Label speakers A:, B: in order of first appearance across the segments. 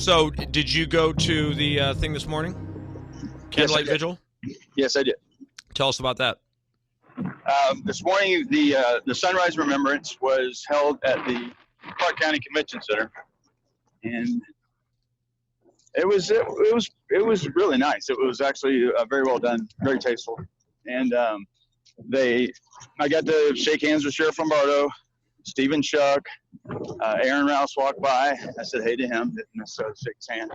A: So, did you go to the thing this morning? Candlelight Vigil?
B: Yes, I did.
A: Tell us about that.
B: This morning, the Sunrise Remembrance was held at the Clark County Convention Center, and it was really nice. It was actually very well done, very tasteful, and I got to shake hands with Sheriff Lombardo, Stephen Shuck, Aaron Rouse walked by. I said hey to him, didn't necessarily shake his hand.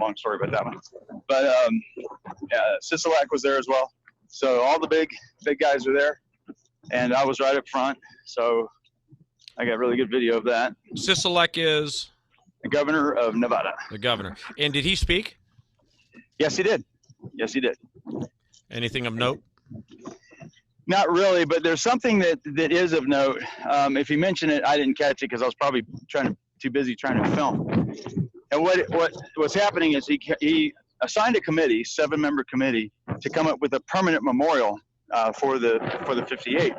B: Long story about that one, but Sisolak was there as well. So all the big guys were there, and I was right up front. So I got really good video of that.
A: Sisolak is
B: the governor of Nevada.
A: The governor. And did he speak?
B: Yes, he did. Yes, he did.
A: Anything of note?
B: Not really, but there's something that is of note. If he mentioned it, I didn't catch it because I was probably too busy trying to film. And what's happening is he assigned a committee, 7-member committee, to come up with a permanent memorial for the 58,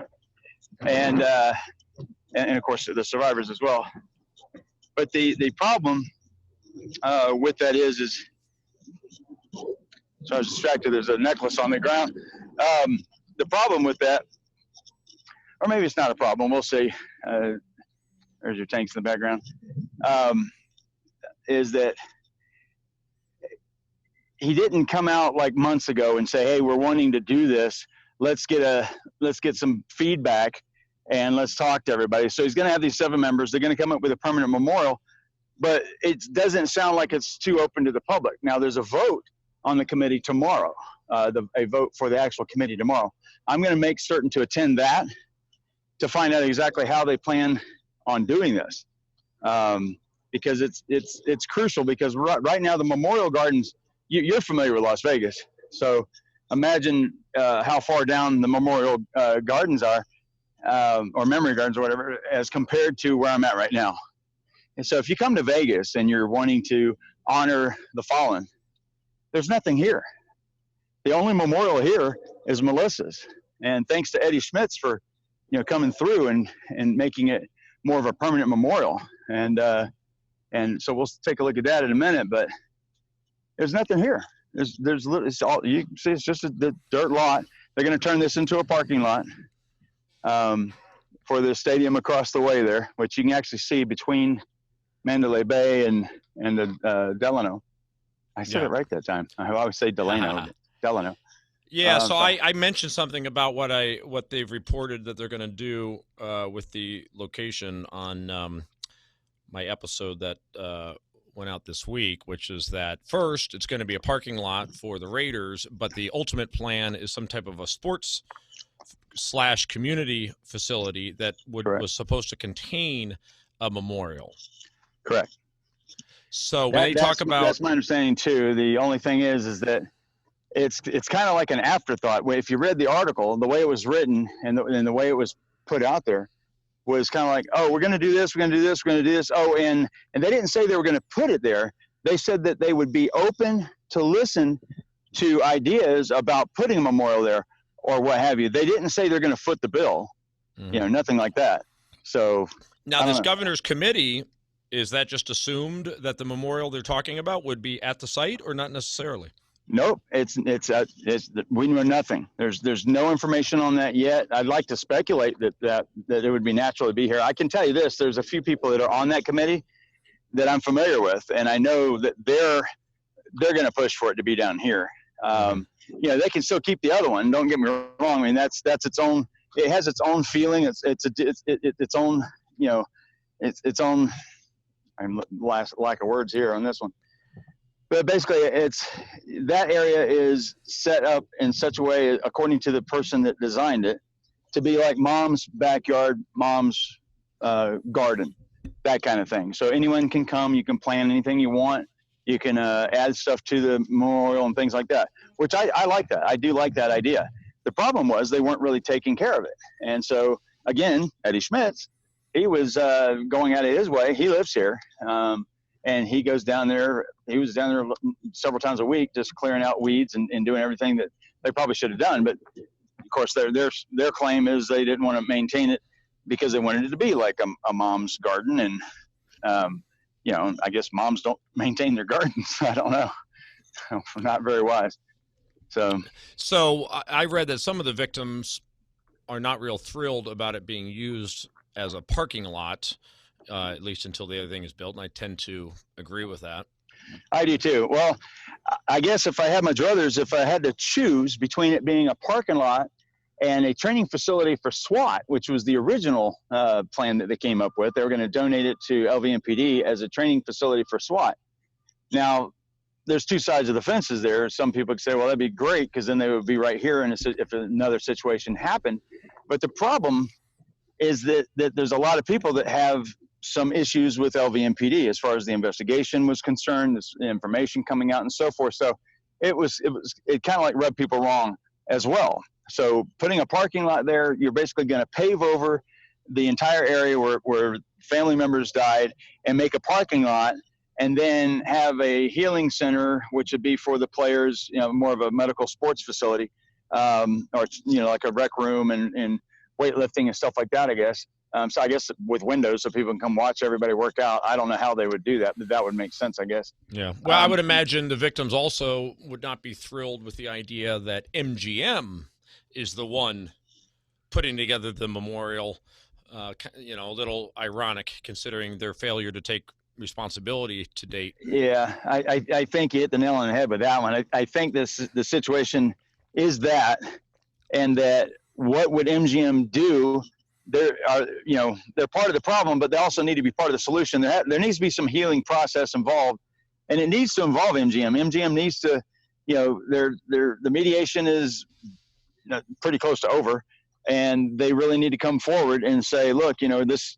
B: and of course the survivors as well. But the problem with that is so I was distracted. There's a necklace on the ground. The problem with that, or maybe it's not a problem. We'll see. There's your tanks in the background. Is that he didn't come out like months ago and say, hey, we're wanting to do this. Let's get some feedback and let's talk to everybody. So he's going to have these 7 members. They're going to come up with a permanent memorial, but it doesn't sound like it's too open to the public. Now there's a vote on the committee tomorrow, a vote for the actual committee tomorrow. I'm going to make certain to attend that to find out exactly how they plan on doing this. Because it's crucial, because right now the Memorial Gardens, you're familiar with Las Vegas, so imagine how far down the Memorial Gardens are, or Memory Gardens or whatever, as compared to where I'm at right now. And so if you come to Vegas and you're wanting to honor the fallen, there's nothing here. The only memorial here is Melissa's, and thanks to Eddie Schmitz for coming through and making it more of a permanent memorial. And so we'll take a look at that in a minute, but there's nothing here. There's it's all, you can see it's just the dirt lot. They're going to turn this into a parking lot for the stadium across the way there, which you can actually see between Mandalay Bay and Delano. I said it right that time. I always say Delano. Delano.
A: Yeah, so I mentioned something about what they've reported that they're going to do with the location on my episode that went out this week, which is that first it's going to be a parking lot for the Raiders, but the ultimate plan is some type of a sports / community facility that was supposed to contain a memorial.
B: Correct.
A: So when they talk about,
B: that's my understanding too. The only thing is that it's kind of like an afterthought. If you read the article, the way it was written and the way it was put out there was kind of like, oh, we're going to do this, we're going to do this, we're going to do this. Oh, and they didn't say they were going to put it there. They said that they would be open to listen to ideas about putting a memorial there or what have you. They didn't say they're going to foot the bill, nothing like that. So
A: now this governor's committee, is that just assumed that the memorial they're talking about would be at the site or not necessarily?
B: Nope, it's we know nothing. There's no information on that yet. I'd like to speculate that it would be natural to be here. I can tell you this: there's a few people that are on that committee that I'm familiar with, and I know that they're going to push for it to be down here. They can still keep the other one. Don't get me wrong. I mean, that's its own. It has its own feeling. It's its own. Its own. I'm lack of words here on this one. But basically, that area is set up in such a way, according to the person that designed it, to be like mom's backyard, mom's garden, that kind of thing. So anyone can come. You can plant anything you want. You can add stuff to the memorial and things like that, which I like that. I do like that idea. The problem was they weren't really taking care of it. And so, again, Eddie Schmitz, he was going out of his way. He lives here. And he goes down there. He was down there several times a week, just clearing out weeds and doing everything that they probably should have done. But of course, their claim is they didn't want to maintain it because they wanted it to be like a mom's garden. And I guess moms don't maintain their gardens. I don't know. Not very wise.
A: So I read that some of the victims are not real thrilled about it being used as a parking lot, at least until the other thing is built. And I tend to agree with that.
B: I do too. Well, I guess if I had my druthers, if I had to choose between it being a parking lot and a training facility for SWAT, which was the original plan that they came up with, they were going to donate it to LVMPD as a training facility for SWAT. Now, there's two sides of the fences there. Some people could say, well, that'd be great because then they would be right here if another situation happened. But the problem is that there's a lot of people that have some issues with LVMPD as far as the investigation was concerned, the information coming out and so forth. So it kind of like rubbed people wrong as well. So putting a parking lot there, you're basically going to pave over the entire area where family members died and make a parking lot, and then have a healing center, which would be for the players, more of a medical sports facility, or, like a rec room and weightlifting and stuff like that, I guess. So I guess with windows so people can come watch everybody work out. I don't know how they would do that, but that would make sense, I guess.
A: Yeah. Well, I would imagine the victims also would not be thrilled with the idea that MGM is the one putting together the memorial. A little ironic considering their failure to take responsibility to date.
B: Yeah, I think you hit the nail on the head with that one. I think the situation is that, and that what would MGM do? They're part of the problem, but they also need to be part of the solution. There needs to be some healing process involved, and it needs to involve MGM. MGM needs to, the mediation is pretty close to over, and they really need to come forward and say, look, this.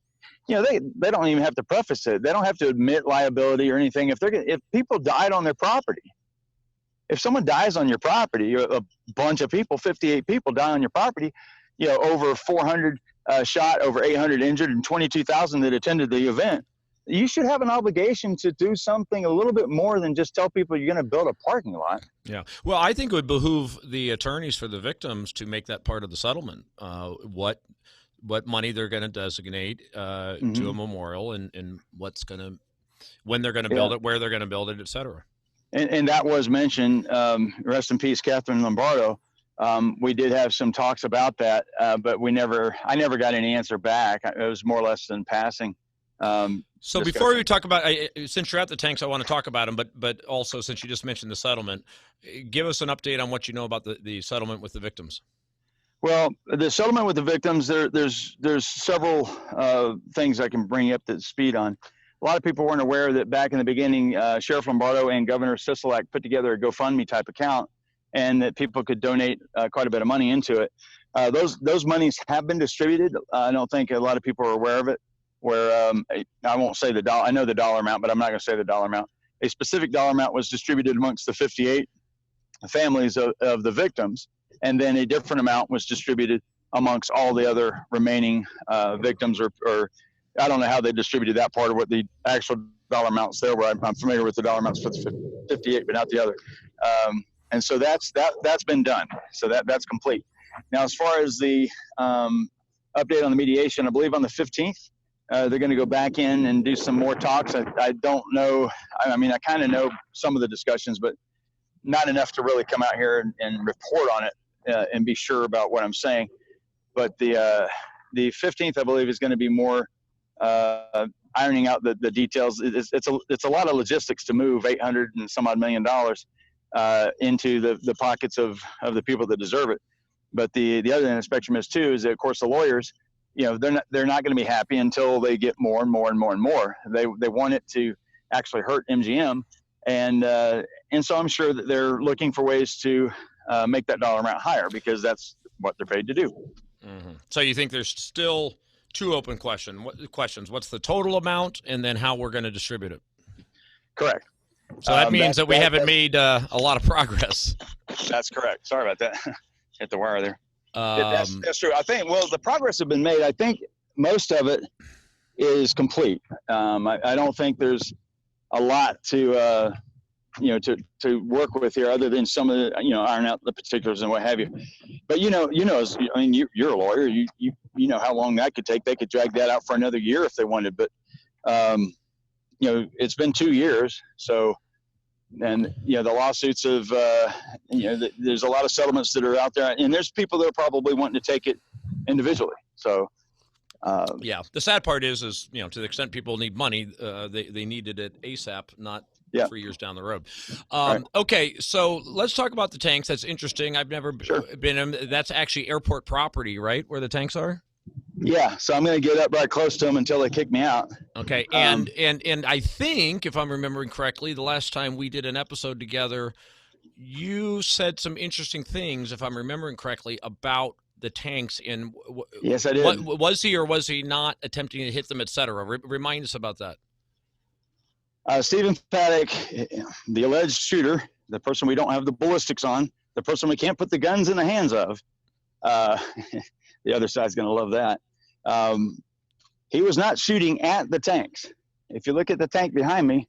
B: They don't even have to preface it. They don't have to admit liability or anything. If people died on their property, if someone dies on your property, a bunch of people, 58 people die on your property, over 400 shot, over 800 injured, and 22,000 that attended the event, you should have an obligation to do something a little bit more than just tell people you're going to build a parking lot. Yeah.
A: Well, I think it would behoove the attorneys for the victims to make that part of the settlement. What money they're going to designate to a memorial, and when they're going to build it, where they're going to build it, et cetera.
B: And that was mentioned. Rest in peace, Catherine Lombardo. We did have some talks about that, but I never got any answer back. It was more or less in passing.
A: So before we talk about, since you're at the tanks, I want to talk about them, but also since you just mentioned the settlement, give us an update on what you know about the settlement with the victims.
B: Well, the settlement with the victims, there's several things I can bring you up to speed on. A lot of people weren't aware that back in the beginning, Sheriff Lombardo and Governor Sisolak put together a GoFundMe type account, and that people could donate quite a bit of money into it. Those monies have been distributed. I don't think a lot of people are aware of it. Where I won't say the dollar. I know the dollar amount, but I'm not going to say the dollar amount. A specific dollar amount was distributed amongst the 58 families of the victims. And then a different amount was distributed amongst all the other remaining victims, or I don't know how they distributed that part of what the actual dollar amounts there were. I'm familiar with the dollar amounts for the 58, but not the other. And so that's been done. So that's complete. Now, as far as the update on the mediation, I believe on the 15th, they're going to go back in and do some more talks. I don't know. I mean, I kind of know some of the discussions, but not enough to really come out here and report on it. And be sure about what I'm saying, but the 15th, I believe, is going to be more ironing out the details. It's a lot of logistics to move $800 and some odd million into the pockets of the people that deserve it. But the other end of the spectrum is too is that, of course, the lawyers, they're not going to be happy until they get more and more and more and more. They want it to actually hurt MGM, and so I'm sure that they're looking for ways to make that dollar amount higher, because that's what they're paid to do.
A: Mm-hmm. So you think there's still two open questions. What's the total amount, and then how we're going to distribute it?
B: Correct.
A: So that means that we haven't made a lot of progress.
B: That's correct. Sorry about that. Hit the wire there. That's true. I think, well, the progress has been made. I think most of it is complete. I don't think there's a lot to work with here, other than some of the, iron out the particulars and what have you. But I mean, you're a lawyer. You know how long that could take. They could drag that out for another year if they wanted. But it's been 2 years. So, and, the lawsuits of, there's a lot of settlements that are out there, and there's people that are probably wanting to take it individually. So,
A: yeah, the sad part is, to the extent people need money, they needed it ASAP, not 3 years down the road.
B: Right.
A: Okay, so let's talk about the tanks. That's interesting. I've never been in. That's actually airport property, right, where the tanks are?
B: Yeah, so I'm going to get up right close to them until they kick me out.
A: Okay, and I think, if I'm remembering correctly, the last time we did an episode together, you said some interesting things, if I'm remembering correctly, about the tanks. And
B: yes, I did.
A: Was he or was he not attempting to hit them, et cetera? Remind us about that.
B: Stephen Paddock, the alleged shooter, the person we don't have the ballistics on, the person we can't put the guns in the hands of, the other side's going to love that. He was not shooting at the tanks. If you look at the tank behind me,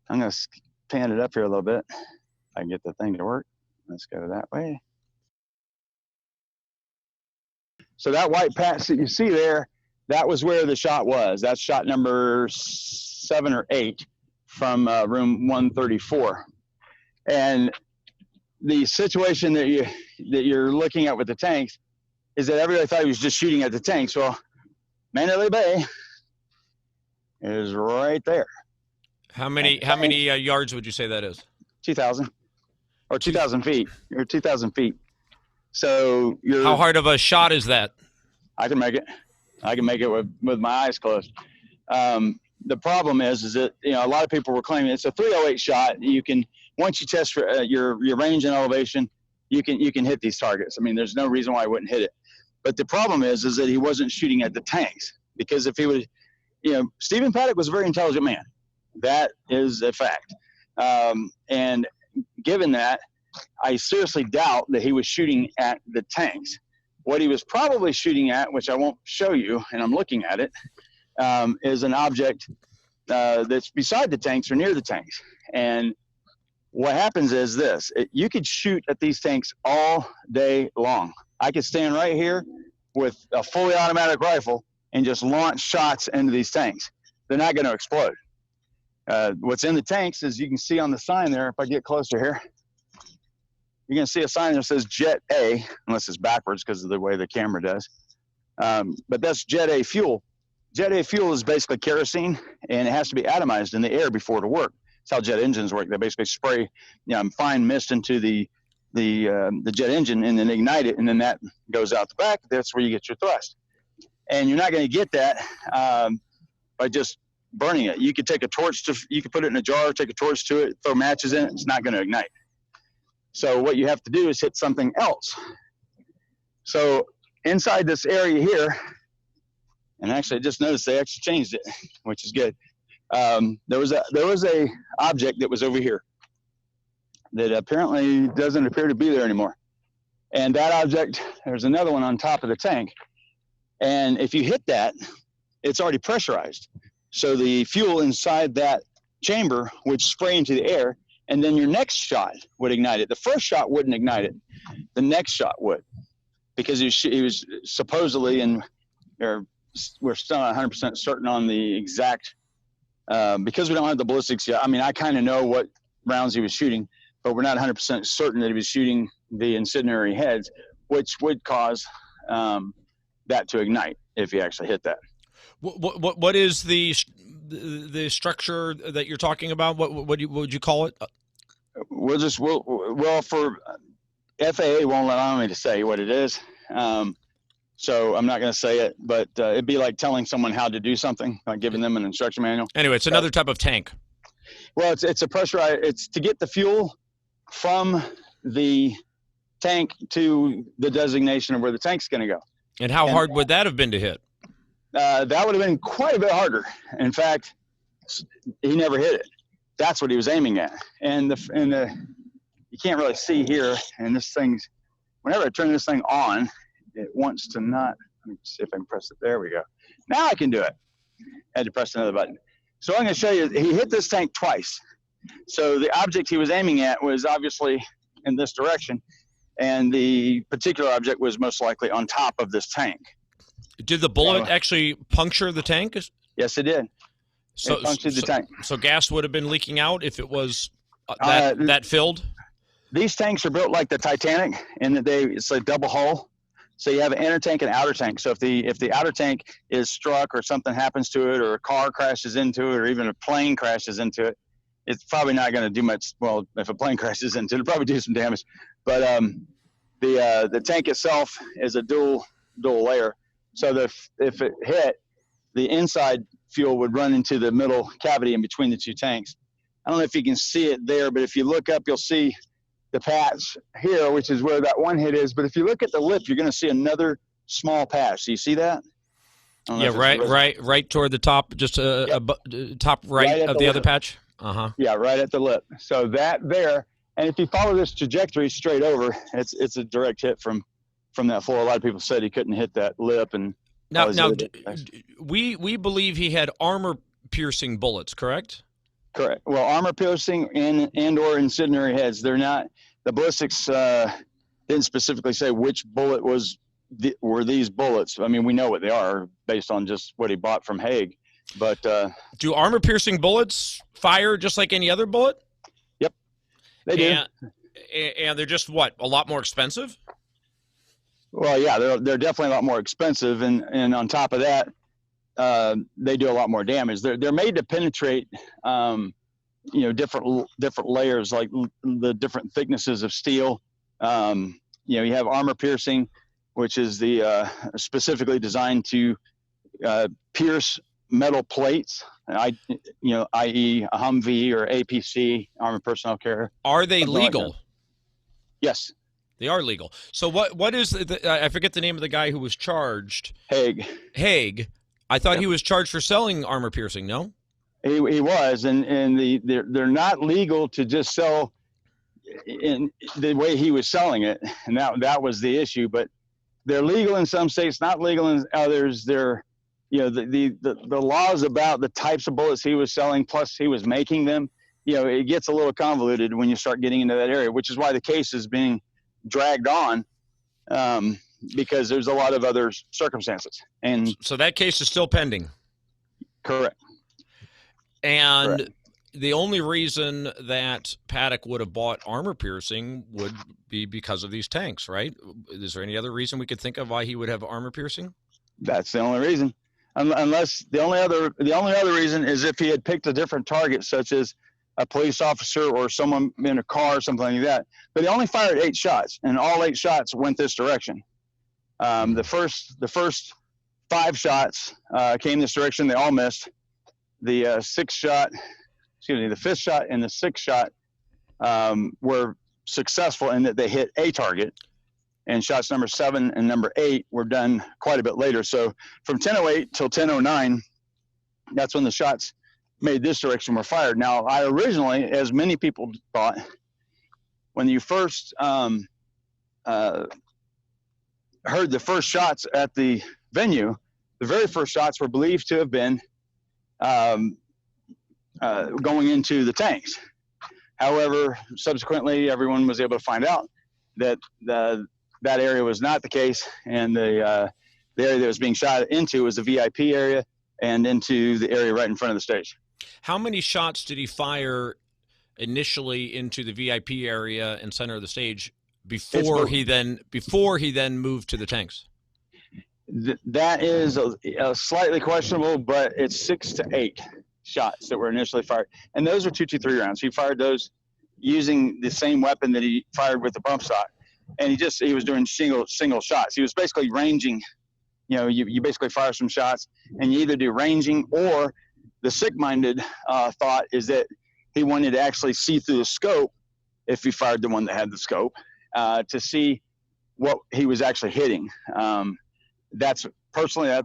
B: I'm going to pan it up here a little bit. If I can get the thing to work. Let's go that way. So that white patch that you see there, that was where the shot was. That's shot number 7 or 8 from room 134. And the situation that you're looking at with the tanks is that everybody thought he was just shooting at the tanks. Well, Mandalay Bay is right there.
A: How many yards would you say that is?
B: 2,000 or 2,000 feet. Or 2,000 feet. So
A: how hard of a shot is that?
B: I can make it. I can make it with my eyes closed. The problem is that a lot of people were claiming it's a 308 shot. You can, once you test for your range and elevation, you can hit these targets. I mean, there's no reason why I wouldn't hit it. But the problem is that he wasn't shooting at the tanks, because if he would, Stephen Paddock was a very intelligent man. That is a fact. And given that, I seriously doubt that he was shooting at the tanks. What he was probably shooting at, which I won't show you, and I'm looking at it, is an object that's beside the tanks or near the tanks. And what happens is this: you could shoot at these tanks all day long. I could stand right here with a fully automatic rifle and just launch shots into these tanks. They're not going to explode. What's in the tanks, is you can see on the sign there, if I get closer here, you're going to see a sign that says Jet A, unless it's backwards because of the way the camera does. But that's Jet A fuel. Jet A fuel is basically kerosene, and it has to be atomized in the air before it'll work. That's how jet engines work. They basically spray fine mist into the jet engine and then ignite it, and then that goes out the back. That's where you get your thrust. And you're not going to get that by just burning it. You could take a torch you could put it in a jar, take a torch to it, throw matches in it. It's not going to ignite. So what you have to do is hit something else. So inside this area here, and actually I just noticed they actually changed it, which is good. There was a object that was over here that apparently doesn't appear to be there anymore. And that object, there's another one on top of the tank. And if you hit that, it's already pressurized. So the fuel inside that chamber would spray into the air, and then your next shot would ignite it. The first shot wouldn't ignite it. The next shot would, because he was supposedly, and we're still not 100% certain on the exact, because we don't have the ballistics yet. I mean, I kind of know what rounds he was shooting, but we're not 100% certain that he was shooting the incendiary heads, which would cause that to ignite if he actually hit that.
A: What is the structure that you're talking about? What would you call it? Well,
B: for FAA won't allow me to say what it is, so I'm not going to say it. But it'd be like telling someone how to do something, like giving them an instruction manual.
A: Anyway, it's another type of tank.
B: Well, it's a pressurized. It's to get the fuel from the tank to the designation of where the tank's going to go.
A: And how hard would that have been to hit?
B: That would have been quite a bit harder. In fact, he never hit it. That's what he was aiming at. And you can't really see here. And this thing's, whenever I turn this thing on, it wants to not. Let me see if I can press it. There we go. Now I can do it. I had to press another button. So I'm going to show you. He hit this tank twice. So the object he was aiming at was obviously in this direction, and the particular object was most likely on top of this tank.
A: Did the bullet actually puncture the tank?
B: Yes, it did.
A: So,
B: It punctured the tank.
A: So gas would have been leaking out if it was that filled?
B: These tanks are built like the Titanic in that it's a double hull. So you have an inner tank and outer tank. So if the outer tank is struck or something happens to it, or a car crashes into it, or even a plane crashes into it, it's probably not going to do much. Well, if a plane crashes into it, it'll probably do some damage. But the tank itself is a dual layer. So if it hit, the inside fuel would run into the middle cavity in between the two tanks. I don't know if you can see it there, but if you look up, you'll see the patch here, which is where that one hit is. But if you look at the lip, you're going to see another small patch. Do you see that?
A: Yeah, right toward the top, just top right of the other patch.
B: Yeah, right at the lip. So that there, and if you follow this trajectory straight over, it's a direct hit from that floor. A lot of people said he couldn't hit that lip, and
A: now we believe he had armor-piercing bullets, correct?
B: Correct. Well, armor-piercing and/or incendiary heads. They're not. The ballistics didn't specifically say which bullet were these bullets. I mean, we know what they are based on just what he bought from Hague. But
A: do armor-piercing bullets fire just like any other bullet?
B: Yep, they do.
A: And they're just what, a lot more expensive?
B: Well, yeah, they're definitely a lot more expensive, and on top of that, they do a lot more damage. They're made to penetrate, different layers, like the different thicknesses of steel. You have armor piercing, which is the specifically designed to pierce metal plates, i.e. a Humvee or APC, armored personnel carrier.
A: Are they legal?
B: Like yes.
A: They are legal. So what is I forget the name of the guy who was charged.
B: Hague.
A: I thought he was charged for selling armor piercing. No,
B: he was, and they're not legal to just sell in the way he was selling it, and that was the issue. But they're legal in some states, not legal in others. They're the laws about the types of bullets he was selling, plus he was making them. It gets a little convoluted when you start getting into that area, which is why the case is being dragged on, because there's a lot of other circumstances. And
A: so that case is still pending.
B: Correct.
A: And
B: correct.
A: The only reason that Paddock would have bought armor piercing would be because of these tanks, right? Is there any other reason we could think of why he would have armor piercing?
B: That's the only reason. Unless the only other reason is if he had picked a different target, such as a police officer or someone in a car or something like that. But he only fired 8 shots, and all 8 shots went this direction. The first 5 shots came this direction. They all missed. The fifth shot and the 6th shot were successful in that they hit a target. And shots number 7 and number 8 were done quite a bit later. So from 10:08 till 10:09, that's when the shots made this direction were fired. Now, I originally, as many people thought, when you first heard the first shots at the venue, the very first shots were believed to have been going into the tanks. However, subsequently, everyone was able to find out that that area was not the case, and the area that was being shot into was the VIP area and into the area right in front of the stage.
A: How many shots did he fire initially into the VIP area and center of the stage before he then moved to the tanks?
B: That is a slightly questionable, but it's 6 to 8 shots that were initially fired, and those are 223 rounds. He fired those using the same weapon that he fired with the bump stock, and he was doing single shots. He was basically ranging. You basically fire some shots, and you either do ranging, or the sick-minded thought is that he wanted to actually see through the scope, if he fired the one that had the scope, to see what he was actually hitting. That's closer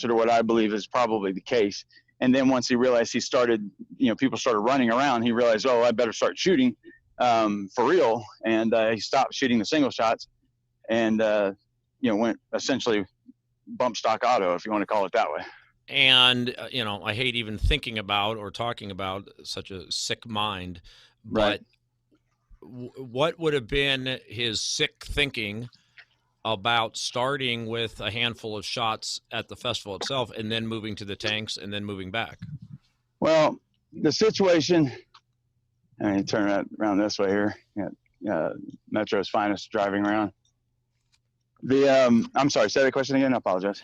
B: to what I believe is probably the case. And then once he realized people started running around, he realized, I better start shooting for real. And he stopped shooting the single shots and, went essentially bump stock auto, if you want to call it that way.
A: And, I hate even thinking about or talking about such a sick mind, but
B: right.
A: What would have been his sick thinking about starting with a handful of shots at the festival itself and then moving to the tanks and then moving back?
B: Well, the situation, I mean, turn it around this way here. Metro's finest driving around. I'm sorry, say the question again. I apologize.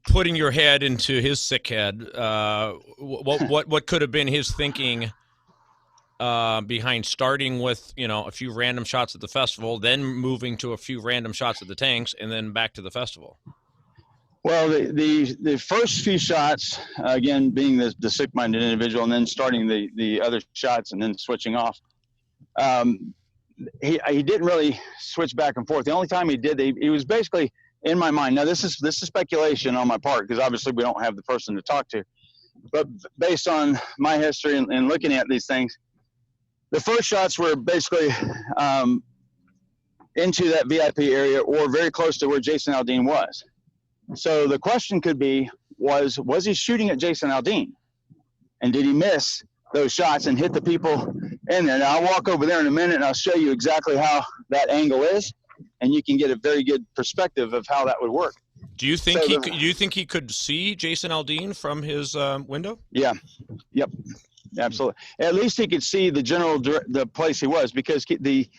A: Putting your head into his sick head, what could have been his thinking behind starting with, a few random shots at the festival, then moving to a few random shots at the tanks, and then back to the festival?
B: Well, the first few shots, again, being the sick-minded individual, and then starting the other shots and then switching off. He didn't really switch back and forth. The only time he did, he was basically in my mind. Now, this is speculation on my part, because obviously we don't have the person to talk to. But based on my history and looking at these things, the first shots were basically into that VIP area or very close to where Jason Aldean was. So the question could be, was he shooting at Jason Aldean? And did he miss those shots and hit the people in there? Now, I'll walk over there in a minute and I'll show you exactly how that angle is, and you can get a very good perspective of how that would work.
A: Do you think he could see Jason Aldean from his window?
B: Yeah. Yep. Absolutely. At least he could see the place he was, because the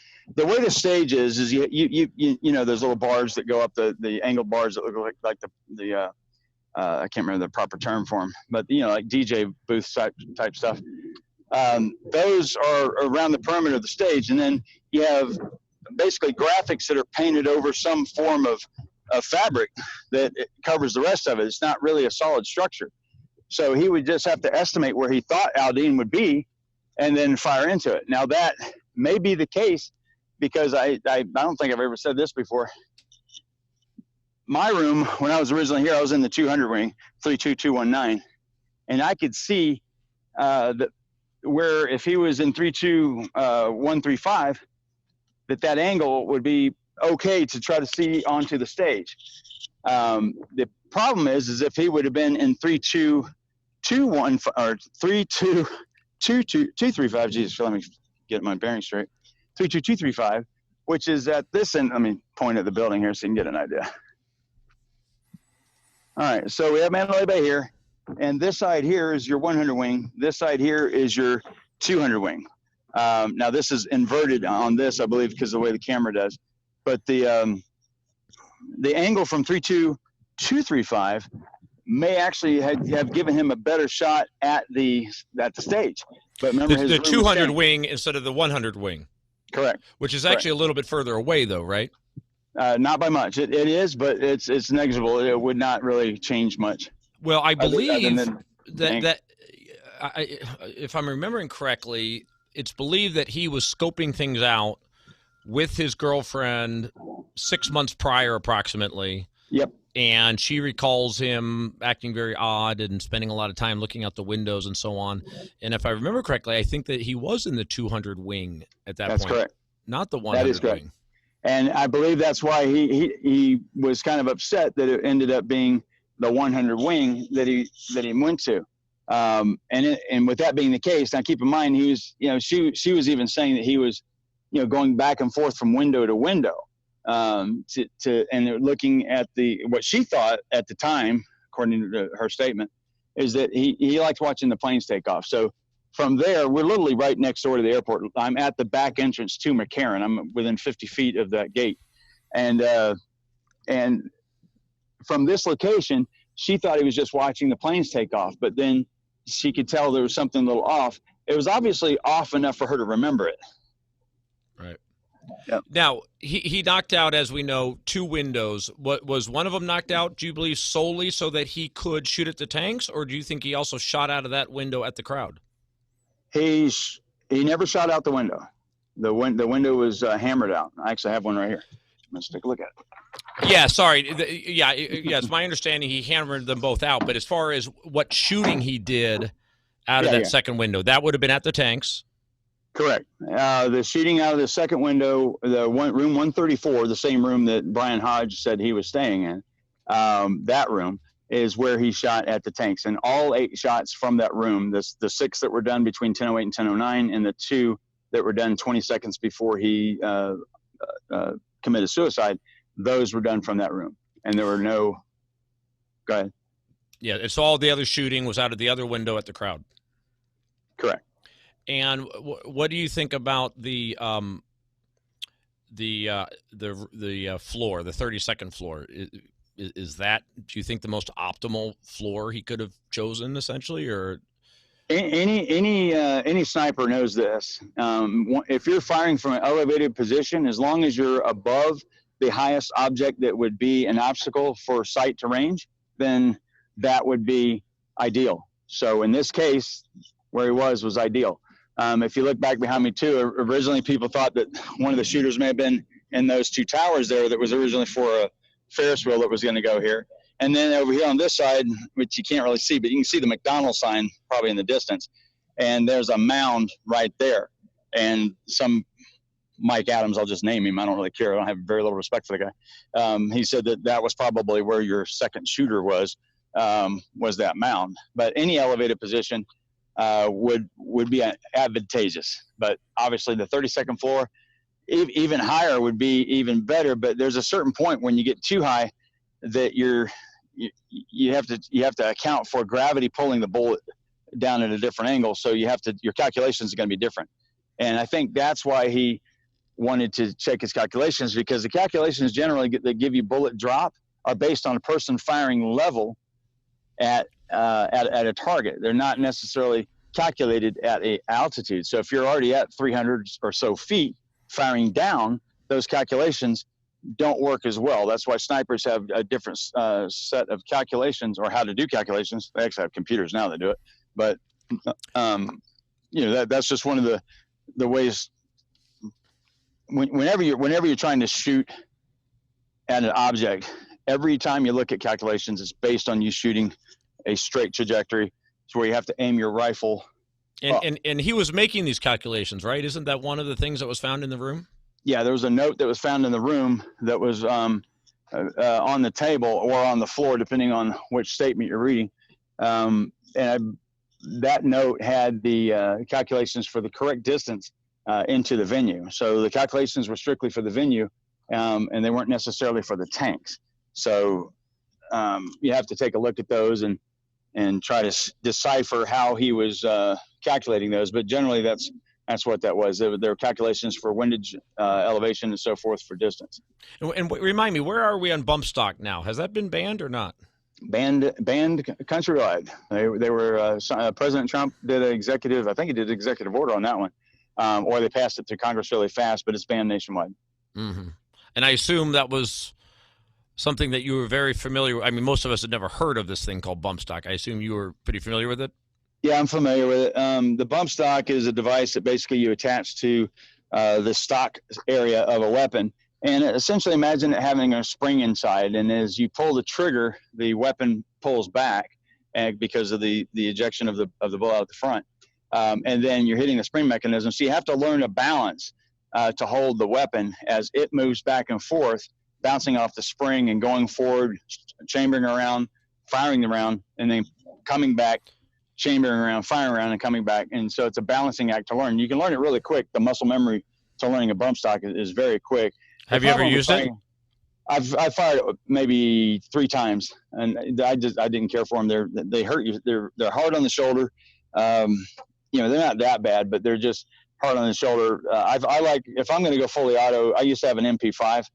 B: way the stage is you know those little bars that go up, the angled bars that look like the I can't remember the proper term for them, but like DJ booth type stuff. Those are around the perimeter of the stage, and then you have basically graphics that are painted over some form of fabric that covers the rest of it. It's not really a solid structure. So he would just have to estimate where he thought Aldean would be and then fire into it. Now, that may be the case, because I don't think I've ever said this before. My room, when I was originally here, I was in the 200 wing, 32219, and I could see where if he was in 32135, that angle would be okay to try to see onto the stage. The problem is if he would have been in 3221 or 32235, Jesus, let me get my bearings straight. 32235, which is at this end. Let me point at the building here so you can get an idea. All right, so we have Mandalay Bay here, and this side here is your 100 wing. This side here is your 200 wing. Now this is inverted on this, I believe, because of the way the camera does. But the angle from 32235 may actually have given him a better shot at the stage. But remember,
A: the 200 wing instead of the 100 wing.
B: Correct.
A: Which is actually a little bit further away, though, right?
B: Not by much. It is, but it's negligible. It would not really change much.
A: Well, I believe that if I'm remembering correctly, it's believed that he was scoping things out with his girlfriend 6 months prior, approximately.
B: Yep.
A: And she recalls him acting very odd and spending a lot of time looking out the windows and so on. And if I remember correctly, I think that he was in the 200 wing at that point.
B: That's correct.
A: Not the 100
B: that is correct.
A: Wing.
B: And I believe that's why he was kind of upset that it ended up being the 100 wing that he went to. And with that being the case, now keep in mind, he was, she was even saying that he was, going back and forth from window to window, and they're looking at what she thought at the time, according to her statement, is that he liked watching the planes take off. So from there, we're literally right next door to the airport. I'm at the back entrance to McCarran. I'm within 50 feet of that gate. And from this location, she thought he was just watching the planes take off, but then she could tell there was something a little off. It was obviously off enough for her to remember it.
A: Right.
B: Yep.
A: Now, he knocked out, as we know, 2 windows. What was one of them knocked out, do you believe, solely so that he could shoot at the tanks, or do you think he also shot out of that window at the crowd?
B: He never shot out the window. The window was hammered out. I actually have one right here. Let's take a look at it.
A: Yeah, sorry. It's my understanding he hammered them both out. But as far as what shooting he did out of that second window, that would have been at the tanks.
B: Correct. The shooting out of the second window, room 134, the same room that Brian Hodge said he was staying in, that room is where he shot at the tanks. And all 8 shots from that room, the 6 that were done between 10:08 and 10:09, and the 2 that were done 20 seconds before he committed suicide, those were done from that room. And there were no – go ahead.
A: Yeah, it's all the other shooting was out of the other window at the crowd.
B: Correct.
A: And what do you think about the floor, the 30-second floor? Is that, do you think, the most optimal floor he could have chosen, essentially, or?
B: Any sniper knows this. If you're firing from an elevated position, as long as you're above the highest object that would be an obstacle for sight to range, then that would be ideal. So in this case, where he was ideal. If you look back behind me too, originally people thought that one of the shooters may have been in those two towers there that was originally for a Ferris wheel that was going to go here. And then over here on this side, which you can't really see, but you can see the McDonald's sign probably in the distance. And there's a mound right there. And some Mike Adams, I'll just name him, I don't really care, I don't have very little respect for the guy. He said that was probably where your second shooter was that mound. But any elevated position would be advantageous. But obviously the 32nd floor, even higher would be even better. But there's a certain point when you get too high that you have to account for gravity pulling the bullet down at a different angle. So your calculations are going to be different. And I think that's why he wanted to check his calculations, because the calculations generally that give you bullet drop are based on a person firing level at a target. They're not necessarily calculated at a altitude. So if you're already at 300 or so feet firing down, those calculations don't work as well. That's why snipers have a different set of calculations, or how to do calculations. They actually have computers now that do it. But that's just one of the ways. Whenever you're trying to shoot at an object, every time you look at calculations, it's based on you shooting a straight trajectory. It's where you have to aim your rifle.
A: And he was making these calculations, right? Isn't that one of the things that was found in the room?
B: Yeah, there was a note that was found in the room that was on the table or on the floor, depending on which statement you're reading. That note had the calculations for the correct distance into the venue. So the calculations were strictly for the venue, and they weren't necessarily for the tanks. So you have to take a look at those and try to decipher how he was calculating those. But generally, that's what that was. There were calculations for windage, elevation, and so forth for distance.
A: And remind me, where are we on bump stock now? Has that been banned or not?
B: Banned countrywide. They were President Trump did an executive, I think he did an executive order on that one, or they passed it to Congress really fast, but it's banned nationwide.
A: Mm-hmm. And I assume that was something that you were very familiar with. I mean, most of us had never heard of this thing called bump stock. I assume you were pretty familiar with it?
B: Yeah, I'm familiar with it. The bump stock is a device that basically you attach to the stock area of a weapon. And essentially imagine it having a spring inside. And as you pull the trigger, the weapon pulls back because of the ejection of the bullet out the front. And then you're hitting the spring mechanism. So you have to learn a balance to hold the weapon as it moves back and forth, bouncing off the spring and going forward, chambering around, firing the round, and then coming back, chambering around, firing around, and coming back. And so it's a balancing act to learn. You can learn it really quick. The muscle memory to learning a bump stock is very quick.
A: Have you ever used it?
B: I've fired it maybe 3 times, and I didn't care for them. They hurt you. They're hard on the shoulder. They're not that bad, but they're just hard on the shoulder. I like, if I'm going to go fully auto, I used to have an MP5,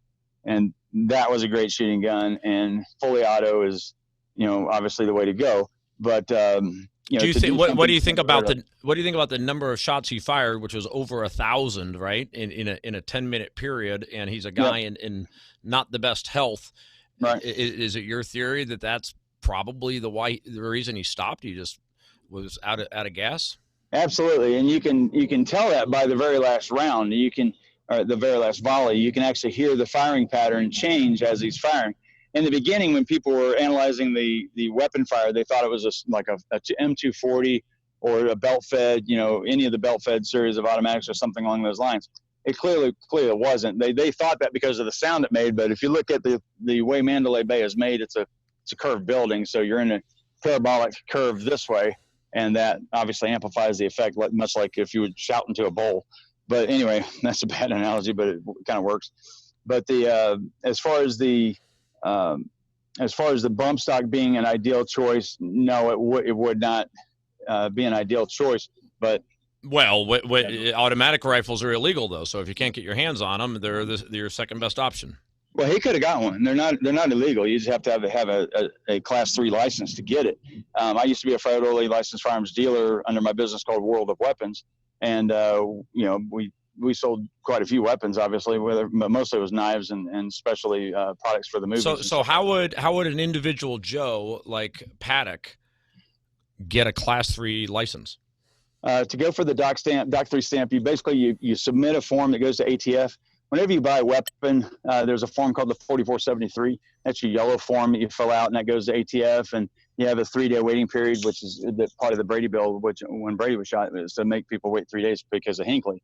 B: and that was a great shooting gun. And fully auto is, obviously the way to go. But
A: do you think what do you think about the number of shots he fired, which was over 1,000, right, in a 10-minute period, and he's a guy in not the best health,
B: right?
A: Is it your theory that that's probably the reason he stopped? He just was out of gas?
B: Absolutely, and you can tell that by the very last round. Or the very last volley. You can actually hear the firing pattern change as he's firing. In the beginning, when people were analyzing the weapon fire, they thought it was like a M240 or a belt-fed, any of the belt-fed series of automatics or something along those lines. It clearly wasn't. They thought that because of the sound it made, but if you look at the way Mandalay Bay is made, it's a curved building, so you're in a parabolic curve this way, and that obviously amplifies the effect, much like if you would shout into a bowl. But anyway, that's a bad analogy, but it kind of works. But as far as the bump stock being an ideal choice, no, it would not be an ideal choice. But
A: Well, automatic rifles are illegal though, so if you can't get your hands on them, they're your second best option.
B: well, he could have got one. They're not illegal. You just have to have a Class 3 license to get it. I used to be a federally licensed firearms dealer under my business called World of Weapons, and we sold quite a few weapons, obviously, but mostly it was knives and especially products for the movies.
A: So how would an individual Joe like Paddock get a Class 3 license?
B: To go for the Doc 3 stamp, you submit a form that goes to ATF. Whenever you buy a weapon, there's a form called the 4473. That's your yellow form that you fill out, and that goes to ATF. And you have a 3-day waiting period, which is part of the Brady bill, which when Brady was shot, it was to make people wait 3 days because of Hinckley.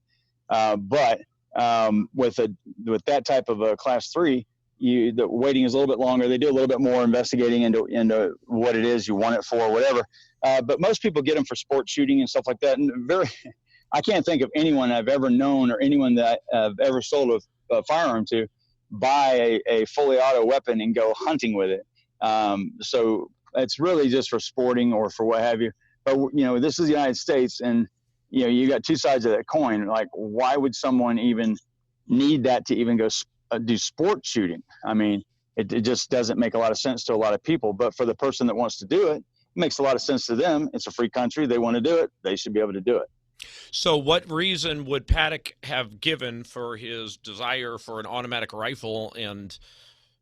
B: But with that type of a Class 3, the waiting is a little bit longer. They do a little bit more investigating into what it is you want it for, whatever. But most people get them for sport shooting and stuff like that. And I can't think of anyone I've ever known or anyone that I've ever sold a firearm to buy a fully auto weapon and go hunting with it. So it's really just for sporting or for what have you. But, this is the United States, and, you got two sides of that coin. Like, why would someone even need that to even go do sport shooting? I mean, it just doesn't make a lot of sense to a lot of people. But for the person that wants to do it, it makes a lot of sense to them. It's a free country. They want to do it. They should be able to do it.
A: So what reason would Paddock have given for his desire for an automatic rifle, and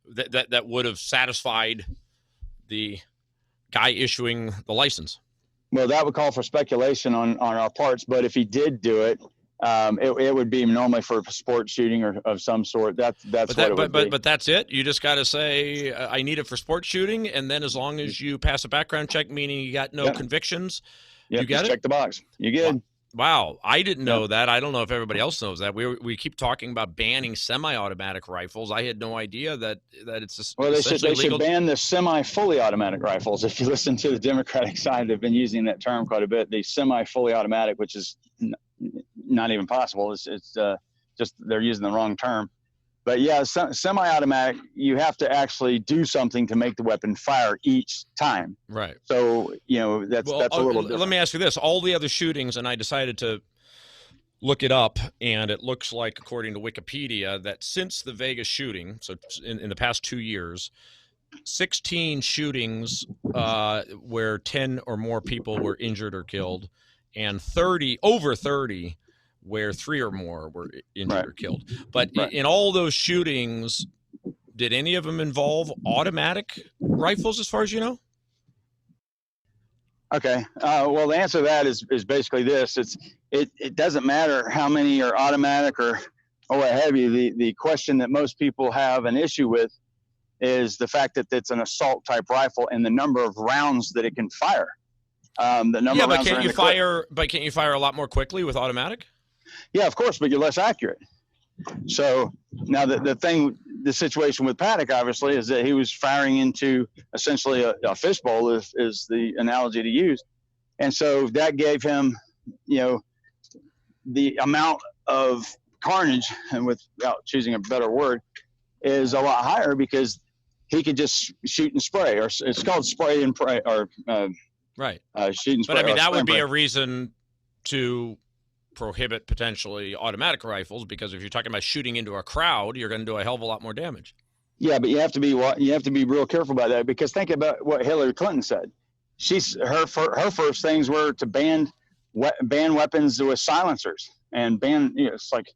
A: that would have satisfied the guy issuing the license?
B: Well, that would call for speculation on our parts, but if he did do it, it would be normally for sport shooting or of some sort. That's what it would be.
A: But that's it? You just got to say, I need it for sport shooting, and then as long as you pass a background check, meaning you got no convictions, you get it?
B: Check the box. You good.
A: Wow, I didn't know that. I don't know if everybody else knows that. We keep talking about banning semi-automatic rifles. I had no idea that it's just
B: well. They should ban the semi-fully automatic rifles. If you listen to the Democratic side, they've been using that term quite a bit. The semi-fully automatic, which is not even possible. It's just they're using the wrong term. But yeah, semi-automatic, you have to actually do something to make the weapon fire each time.
A: Right.
B: So, that's a little different.
A: Let me ask you this. All the other shootings, and I decided to look it up, and it looks like, according to Wikipedia, that since the Vegas shooting, so in the past 2 years, 16 shootings where 10 or more people were injured or killed, and over 30 where 3 or more were injured or killed. But in all those shootings, did any of them involve automatic rifles, as far as you know?
B: Okay. Well, the answer to that is basically this. It doesn't matter how many are automatic or what have you. The question that most people have an issue with is the fact that it's an assault type rifle and the number of rounds that it can fire.
A: But can't you fire a lot more quickly with automatic?
B: Yeah, of course, but you're less accurate. So now the situation with Paddock, obviously, is that he was firing into essentially a fishbowl is the analogy to use. And so that gave him, the amount of carnage, and without choosing a better word, is a lot higher because he could just shoot and spray, or it's called spray and pray, or
A: right.
B: Shoot and spray.
A: But I mean, that would be a reason to prohibit potentially automatic rifles, because if you're talking about shooting into a crowd, you're going to do a hell of a lot more damage.
B: Yeah, but you have to be real careful about that, because think about what Hillary Clinton said. Her first things were to ban weapons with silencers and ban. It's like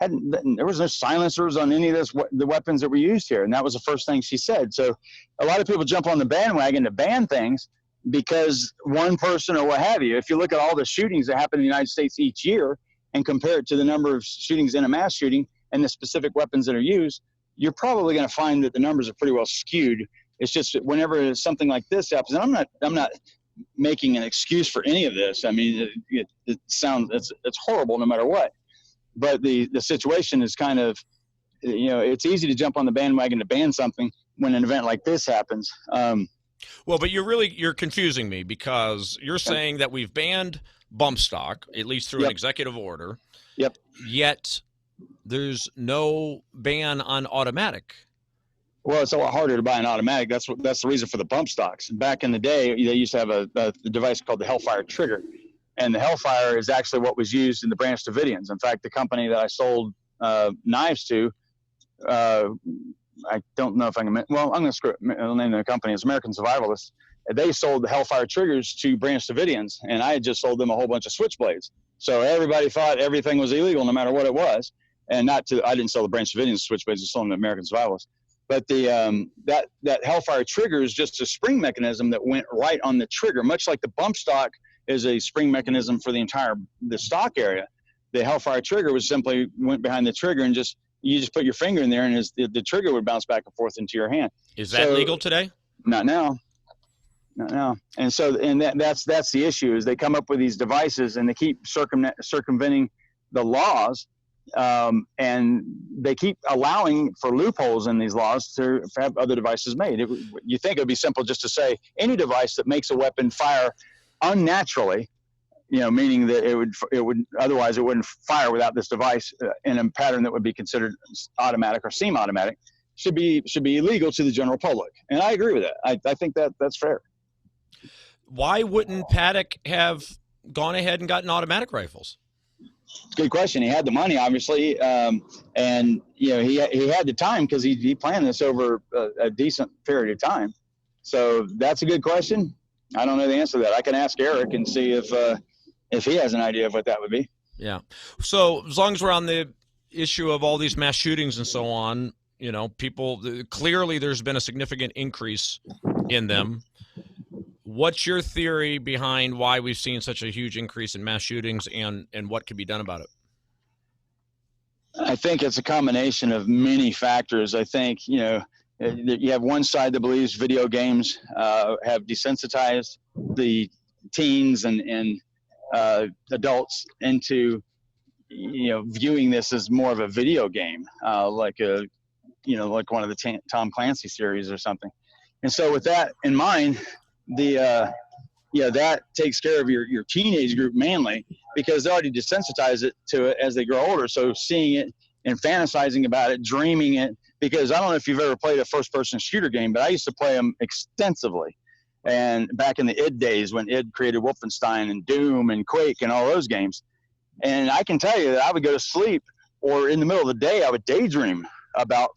B: there was no silencers on any of the weapons that were used here, and that was the first thing she said. So a lot of people jump on the bandwagon to ban things because one person or what have you. If you look at all the shootings that happen in the United States each year and compare it to the number of shootings in a mass shooting and the specific weapons that are used, you're probably going to find that the numbers are pretty well skewed. It's just that whenever something like this happens, and I'm not making an excuse for any of this. I mean, it's horrible no matter what. But the situation is kind of, it's easy to jump on the bandwagon to ban something when an event like this happens.
A: Well, but you're confusing me, because you're saying that we've banned bump stock, at least through an executive order.
B: Yep.
A: Yet there's no ban on automatic.
B: Well, it's a lot harder to buy an automatic. That's the reason for the bump stocks. Back in the day, they used to have a device called the Hellfire trigger, And the Hellfire is actually what was used in the Branch Davidians. In fact, the company that I sold knives to, I don't know if I can, well, I'm going to name the company. It's American Survivalists. They sold the Hellfire triggers to Branch Davidians, and I had just sold them a whole bunch of switchblades. So everybody thought everything was illegal no matter what it was. And I didn't sell the Branch Davidians switchblades, I sold them to American Survivalists. But that Hellfire trigger is just a spring mechanism that went right on the trigger, much like the bump stock is a spring mechanism for the stock area. The Hellfire trigger was simply went behind the trigger and you just put your finger in there and the trigger would bounce back and forth into your hand.
A: Is that legal today?
B: Not now. And that's the issue, is they come up with these devices and they keep circumventing the laws, and they keep allowing for loopholes in these laws to have other devices made. You think it would be simple just to say any device that makes a weapon fire unnaturally, meaning that it would otherwise it wouldn't fire without this device in a pattern that would be considered automatic or semi-automatic, should be illegal to the general public. And I agree with that. I think that's fair.
A: Why wouldn't Paddock have gone ahead and gotten automatic rifles?
B: Good question. He had the money, obviously, and he had the time because he planned this over a decent period of time. So that's a good question. I don't know the answer to that. I can ask Eric and see if he has an idea of what that would be.
A: Yeah. So as long as we're on the issue of all these mass shootings and so on, people clearly there's been a significant increase in them. What's your theory behind why we've seen such a huge increase in mass shootings, and what could be done about it?
B: I think it's a combination of many factors. I think, you have one side that believes video games have desensitized the teens and adults into, viewing this as more of a video game, like one of the Tom Clancy series or something. And so with that in mind, that takes care of your teenage group mainly, because they already desensitize to it as they grow older. So seeing it and fantasizing about it, dreaming it, because I don't know if you've ever played a first-person shooter game, but I used to play them extensively. And back in the id days when id created Wolfenstein and Doom and Quake and all those games. And I can tell you that I would go to sleep, or in the middle of the day, I would daydream about,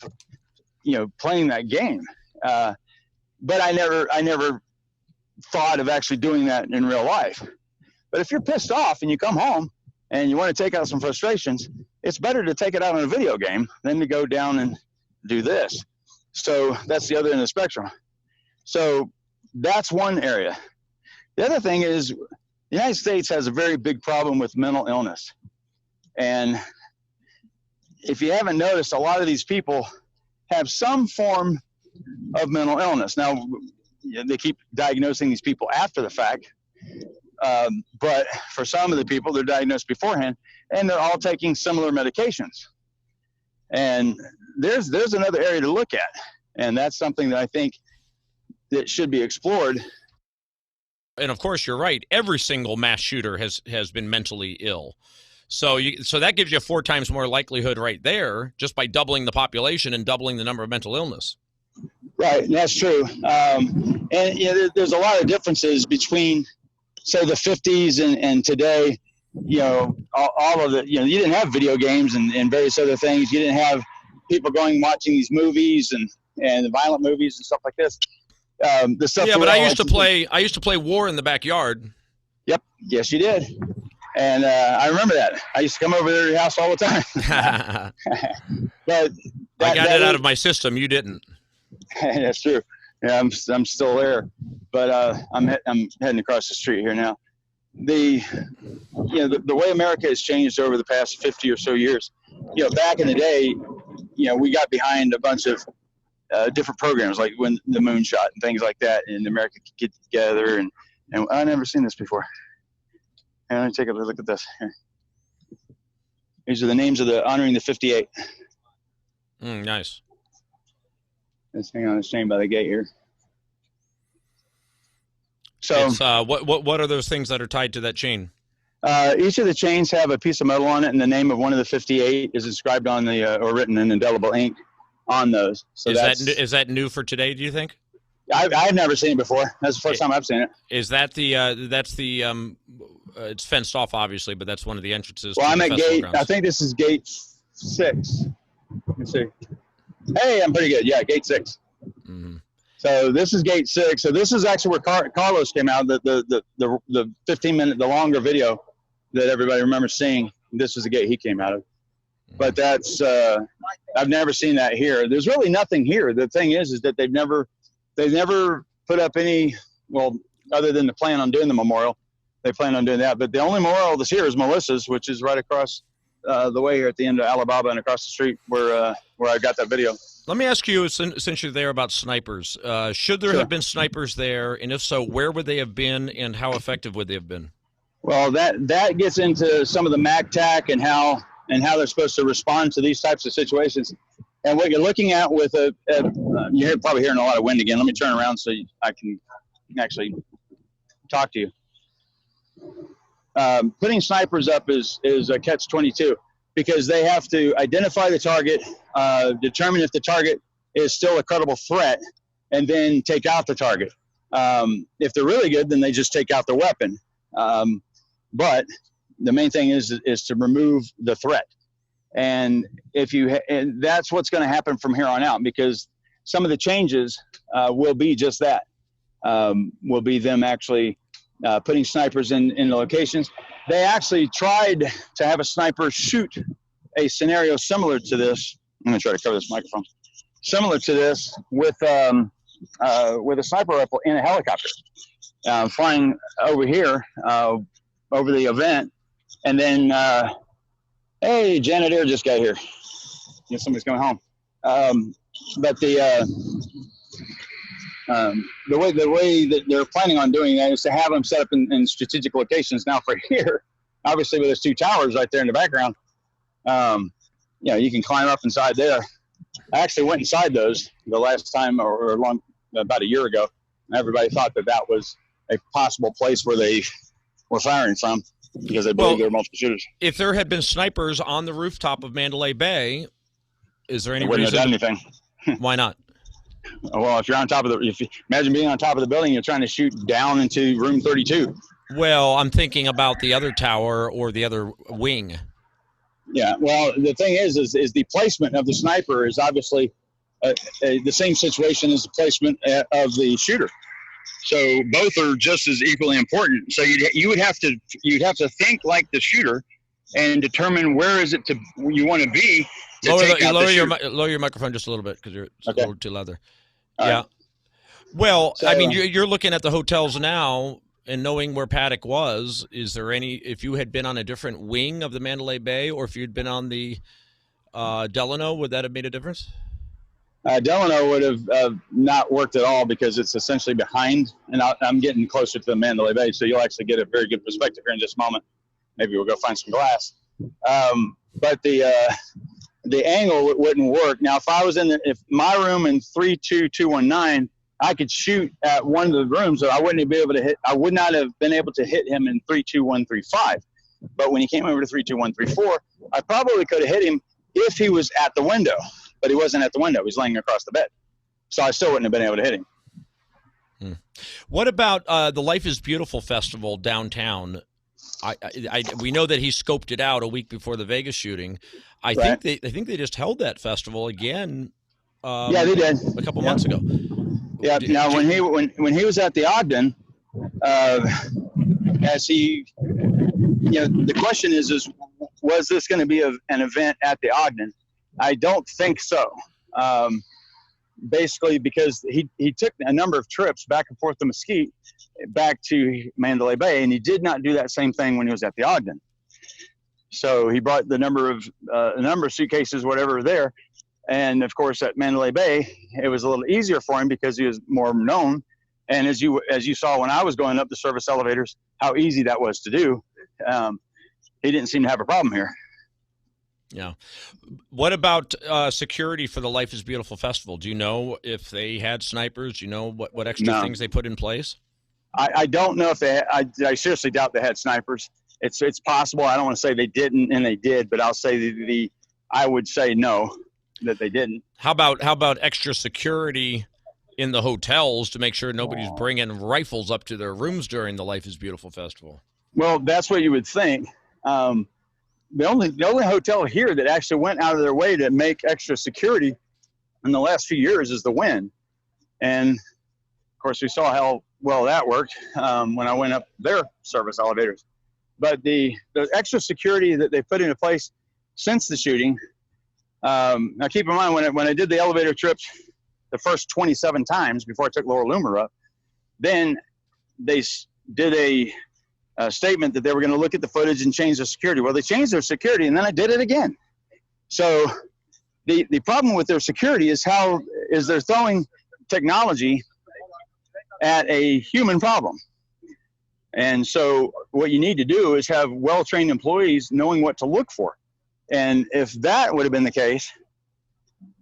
B: playing that game. But I never thought of actually doing that in real life. But if you're pissed off and you come home and you want to take out some frustrations, it's better to take it out on a video game than to go down and do this. So that's the other end of the spectrum. So that's one area. The other thing is the United States has a very big problem with mental illness. And if you haven't noticed, a lot of these people have some form of mental illness. Now, they keep diagnosing these people after the fact, but for some of the people, they're diagnosed beforehand, and they're all taking similar medications. And there's another area to look at, and that's something that I think that should be explored.
A: And of course, you're right. Every single mass shooter has been mentally ill. So that gives you 4 times more likelihood right there, just by doubling the population and doubling the number of mental illness.
B: Right, that's true. And there's a lot of differences between, say, the 50s and today. All of the, you didn't have video games and various other things. You didn't have people going and watching these movies and violent movies and stuff like this. The stuff.
A: Yeah, but I used to play War in the backyard.
B: Yep. Yes, you did. And I remember that. I used to come over there to your house all the time. But
A: I got it out of my system. You didn't.
B: That's true. Yeah, I'm still there, but I'm heading across the street here now. The way America has changed over the past 50 or so years. Back in the day, we got behind a bunch of different programs like when the moonshot and things like that, and America could get together. And I've never seen this before. And let me take a look at this. These are the names of the honoring the 58.
A: Nice.
B: Let's hang on, it's chain by the gate here. So,
A: it's, what are those things that are tied to that chain?
B: Each of the chains have a piece of metal on it, and the name of one of the 58 is inscribed on the or written in indelible ink on those. So
A: is that new for today? Do you think?
B: I've never seen it before. That's the first time I've seen it.
A: Is that the it's fenced off, obviously, but that's one of the entrances.
B: Well,
A: to
B: I'm
A: the
B: at
A: festival
B: gate.
A: grounds.
B: I think this is gate 6. Let's see. Hey, I'm pretty good. Yeah, gate 6.
A: Mm-hmm.
B: So this is gate 6. So this is actually where Carlos came out. The 15-minute, the longer video that everybody remembers seeing. This was the gate he came out of. Mm-hmm. But that's I've never seen that here. There's really nothing here. The thing is that they've never put up any, well, other than the plan on doing the memorial. They plan on doing that. But the only memorial that's here is Melissa's, which is right across the way here at the end of Alabama and across the street where I got that video.
A: Let me ask you, since you're there, about snipers. Should there have been snipers there, and if so, where would they have been, and how effective would they have been?
B: Well, that gets into some of the MACTAC and how they're supposed to respond to these types of situations. And what you're looking at with you're probably hearing a lot of wind again. Let me turn around so I can actually talk to you. Putting snipers up is a catch-22 because they have to identify the target, determine if the target is still a credible threat, and then take out the target. If they're really good, then they just take out the weapon. But the main thing is to remove the threat. And and that's what's going to happen from here on out, because some of the changes will be just that. Will be them actually putting snipers in the locations. They actually tried to have a sniper shoot a scenario similar to this. I'm going to try to cover this microphone. Similar to this with a sniper rifle in a helicopter, flying over here over the event, and then hey, janitor just got here. Somebody's coming home. But the way that they're planning on doing that is to have them set up in strategic locations. Now for here, obviously with those 2 towers right there in the background, you can climb up inside there. I actually went inside those the last time or about a year ago. And everybody thought that was a possible place where they were firing from because they believe there were multiple shooters.
A: If there had been snipers on the rooftop of Mandalay Bay, is there any
B: reason? Wouldn't have done anything.
A: Why not?
B: Well, if you're on top of imagine being on top of the building, you're trying to shoot down into room 32.
A: Well, I'm thinking about the other tower or the other wing.
B: Yeah. Well, the thing is the placement of the sniper is obviously the same situation as the placement of the shooter. So both are just as equally important. So you'd have to think like the shooter and determine where is it you want to be.
A: Lower your microphone just a little bit because you're a little too loud there. Yeah. Right. Well, so, I mean, you're looking at the hotels now and knowing where Paddock was. Is there if you had been on a different wing of the Mandalay Bay, or if you'd been on the Delano, would that have made a difference?
B: Delano would have not worked at all because it's essentially behind, and I'm getting closer to the Mandalay Bay, so you'll actually get a very good perspective here in just a moment. Maybe we'll go find some glass. But the angle wouldn't work. Now, if my room in 32219, I could shoot at one of the rooms, so I would not have been able to hit him in 32135. But when he came over to 32134, I probably could have hit him if he was at the window. But he wasn't at the window. He was laying across the bed. So I still wouldn't have been able to hit him.
A: What about the Life is Beautiful festival downtown? We know that he scoped it out a week before the Vegas shooting. I think they just held that festival again.
B: Yeah, they did
A: a couple months ago.
B: Yeah. Now when he was at the Ogden, as he, the question is was this going to be an event at the Ogden? I don't think so. Basically, because he took a number of trips back and forth to Mesquite, back to Mandalay Bay, and he did not do that same thing when he was at the Ogden. So he brought a number of suitcases, whatever, there, and of course at Mandalay Bay, it was a little easier for him because he was more known. And as you saw when I was going up the service elevators, how easy that was to do. He didn't seem to have a problem here.
A: Yeah. What about security for the Life is Beautiful festival? Do you know if they had snipers? Do you know what extra things they put in place? I don't know if they I seriously doubt they had snipers. It's possible. I don't want to say they didn't and they did, but I'll say I would say no, that they didn't. How about extra security in the hotels to make sure nobody's bringing rifles up to their rooms during the Life is Beautiful festival?
B: Well, that's what you would think. The only hotel here that actually went out of their way to make extra security in the last few years is the Wynn. And of course, we saw how well that worked when I went up their service elevators. But the extra security that they put into place since the shooting, now keep in mind when I did the elevator trips the first 27 times before I took Laura Loomer up, then they did a statement that they were going to look at the footage and change the security. Well, they changed their security, and then I did it again. So the problem with their security is they're throwing technology at a human problem. And so what you need to do is have well-trained employees knowing what to look for. And if that would have been the case,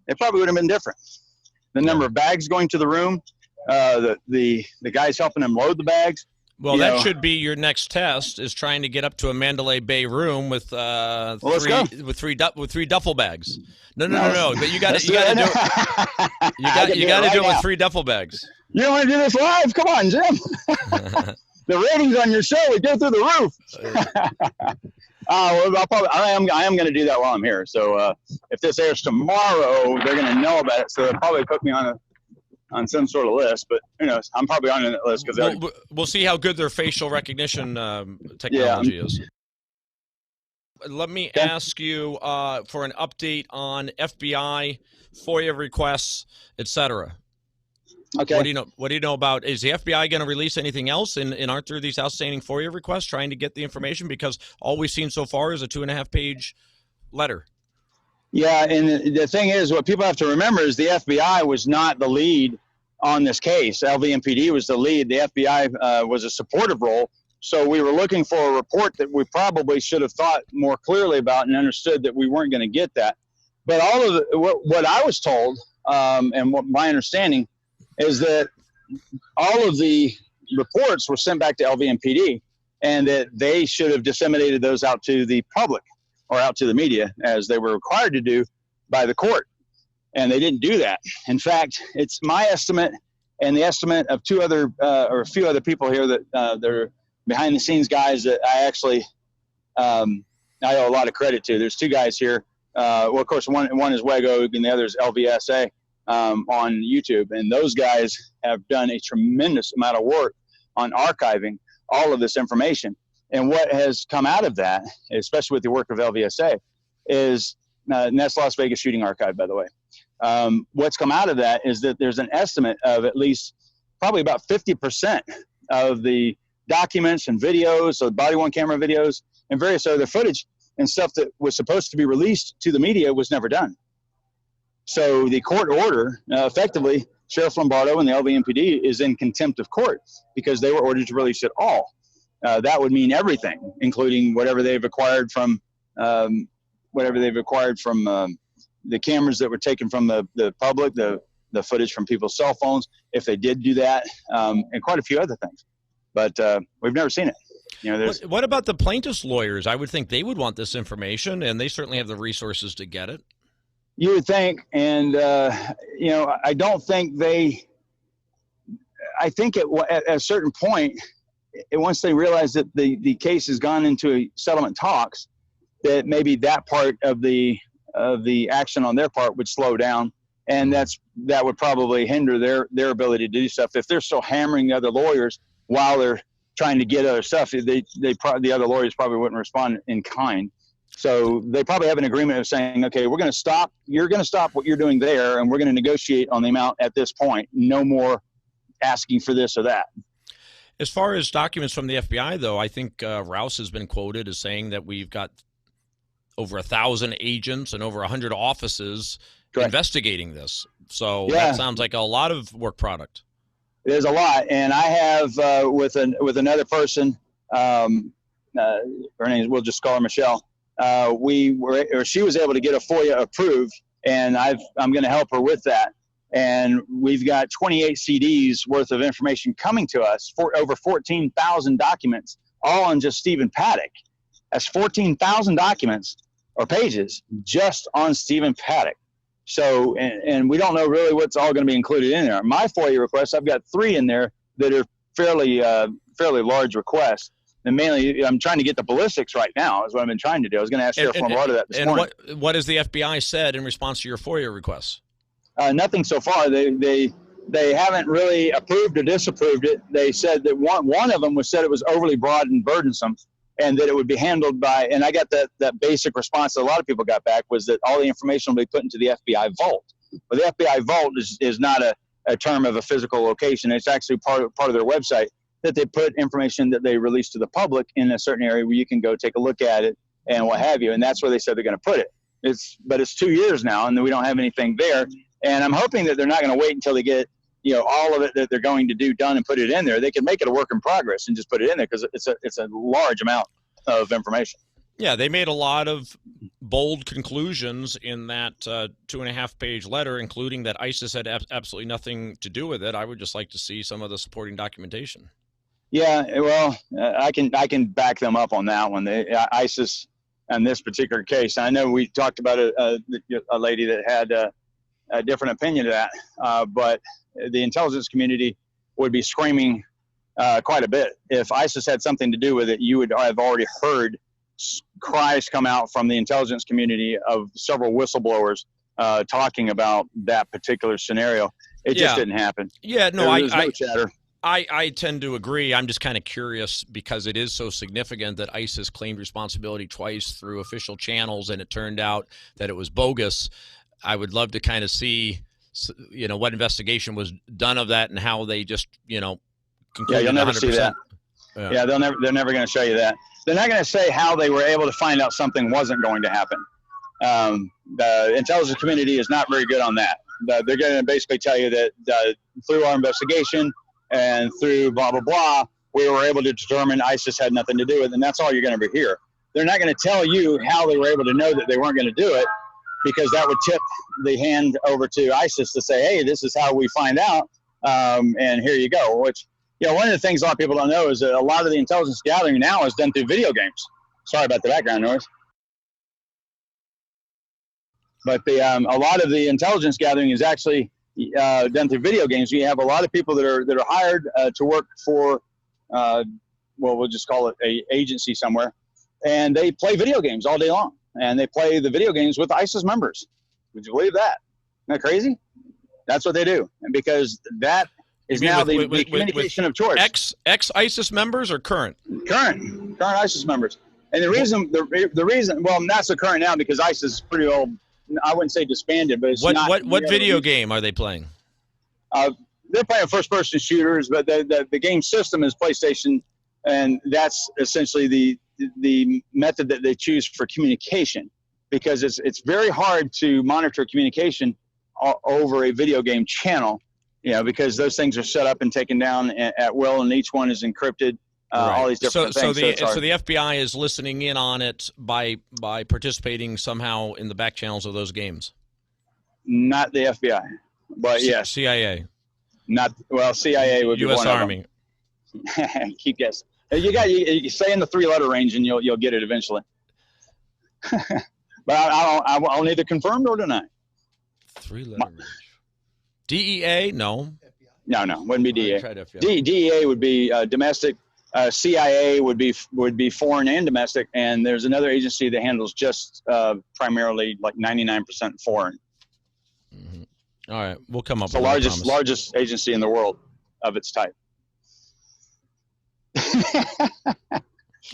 B: it probably would have been different. The number of bags going to the room, the guys helping them load the bags.
A: Well, that should be your next test, is trying to get up to a Mandalay Bay room with three duffel bags. No. But you got to do it. You got to do it with 3 duffel bags.
B: You don't want to do this live? Come on, Jim. The ratings on your show would go through the roof. Well, I am going to do that while I'm here. So if this airs tomorrow, they're going to know about it. So they'll probably put me on some sort of list, but who knows? I'm probably on that list because
A: we'll see how good their facial recognition technology is. Let me ask you for an update on FBI, FOIA requests, etc.
B: Okay.
A: What do you know about? Is the FBI going to release anything else? And aren't there these outstanding FOIA requests trying to get the information? Because all we've seen so far is a 2.5-page letter.
B: Yeah, and the thing is, what people have to remember is the FBI was not the lead on this case. LVMPD was the lead. The FBI was a supportive role. So we were looking for a report that we probably should have thought more clearly about and understood that we weren't going to get that. But all of what I was told, and what my understanding is that all of the reports were sent back to LVMPD, and that they should have disseminated those out to the public or out to the media as they were required to do by the court. And they didn't do that. In fact, it's my estimate and the estimate of a few other people here that they're behind the scenes guys that I actually I owe a lot of credit to. There's 2 guys here. Well, of course, one is Wego and the other is LVSA on YouTube. And those guys have done a tremendous amount of work on archiving all of this information. And what has come out of that, especially with the work of LVSA, is, and that's Las Vegas Shooting Archive, by the way. What's come out of that is that there's an estimate of at least probably about 50% of the documents and videos, so body-worn camera videos and various other footage and stuff that was supposed to be released to the media was never done. So the court order, effectively, Sheriff Lombardo and the LVMPD is in contempt of court because they were ordered to release it all. That would mean everything, including whatever they've acquired from the cameras that were taken from the public, the footage from people's cell phones, if they did do that, and quite a few other things. But we've never seen it.
A: What about the plaintiff's lawyers? I would think they would want this information, and they certainly have the resources to get it.
B: You would think, and I don't think I think at a certain point, once they realize that the case has gone into settlement talks, that maybe that part of the action on their part would slow down, and that would probably hinder their ability to do stuff. If they're still hammering the other lawyers while they're trying to get other stuff, the other lawyers probably wouldn't respond in kind. So they probably have an agreement of saying, okay, you're going to stop what you're doing there, and we're going to negotiate on the amount at this point. No more asking for this or that.
A: As far as documents from the FBI, though, I think Rouse has been quoted as saying that we've got over 1,000 agents and over 100 offices investigating this. So that sounds like a lot of work product.
B: There's a lot, and I have with another person. Her name is, we'll just call her Michelle. She was able to get a FOIA approved, and I'm going to help her with that. And we've got 28 CDs worth of information coming to us for over 14,000 documents, all on just Stephen Paddock. That's 14,000 documents or pages just on Stephen Paddock. So, and we don't know really what's all going to be included in there. My FOIA requests, I've got 3 in there that are fairly large requests. And mainly, I'm trying to get the ballistics right now. Is what I've been trying to do. I was going to ask Sheriff Lombardo that this morning.
A: And what has the FBI said in response to your FOIA requests?
B: Nothing so far. They haven't really approved or disapproved it. They said that one of them said it was overly broad and burdensome, and that it would be handled by. And I got that basic response that a lot of people got back, was that all the information will be put into the FBI vault. But the FBI vault is not a term of a physical location. It's actually part of their website, that they put information that they release to the public in a certain area where you can go take a look at it and what have you. And that's where they said they're going to put it. But it's 2 years now, and we don't have anything there. And I'm hoping that they're not going to wait until they get, all of it that they're going to do done and put it in there. They can make it a work in progress and just put it in there, because it's a large amount of information.
A: Yeah, they made a lot of bold conclusions in that 2.5-page letter, including that ISIS had absolutely nothing to do with it. I would just like to see some of the supporting documentation.
B: Yeah, well, I can back them up on that one. ISIS, in this particular case, I know we talked about a lady that had a different opinion of that, but the intelligence community would be screaming quite a bit. If ISIS had something to do with it, you would have already heard cries come out from the intelligence community of several whistleblowers talking about that particular scenario. It just didn't happen.
A: Yeah, no,
B: there was no chatter.
A: I tend to agree. I'm just kind of curious, because it is so significant that ISIS claimed responsibility twice through official channels, and it turned out that it was bogus. I would love to kind of see, what investigation was done of that and how they just, concluded.
B: Yeah, you'll never
A: 100%.
B: see that. Yeah, they're never going to show you that. They're not going to say how they were able to find out something wasn't going to happen. The intelligence community is not very good on that. They're going to basically tell you that through our investigation and through blah, blah, blah, we were able to determine ISIS had nothing to do with it, and that's all you're going to hear. They're not going to tell you how they were able to know that they weren't going to do it, because that would tip the hand over to ISIS to say, hey, this is how we find out, and here you go. Which, one of the things a lot of people don't know is that a lot of the intelligence gathering now is done through video games. Sorry about the background noise. But a lot of the intelligence gathering is actually done through video games. You have a lot of people that are hired to work for, we'll just call it a agency somewhere, and they play video games all day long, and they play the video games with ISIS members. Would you believe that? Isn't that crazy? That's what they do, and because that is now the communication of choice.
A: Ex-ISIS members or current?
B: Current ISIS members. And the reason, well, not so current now, because ISIS is pretty old. I wouldn't say disbanded, but it's
A: what video game are they playing?
B: They're playing first-person shooters, but the game system is PlayStation, and that's essentially the method that they choose for communication, because it's very hard to monitor communication over a video game channel, because those things are set up and taken down at will, and each one is encrypted. All these different things.
A: So the FBI is listening in on it by participating somehow in the back channels of those games.
B: Not the FBI, but yes,
A: CIA.
B: CIA would be
A: U.S.
B: one
A: Army.
B: Of them. Keep guessing. You say in the 3-letter range, and you'll get it eventually. But I'll neither confirm nor deny.
A: 3-letter range. DEA? No.
B: No, wouldn't be DEA. DEA would be domestic. CIA would be foreign and domestic, and there's another agency that handles just primarily like 99% foreign.
A: Mm-hmm. All right, we'll come up.
B: It's the largest agency in the world of its type.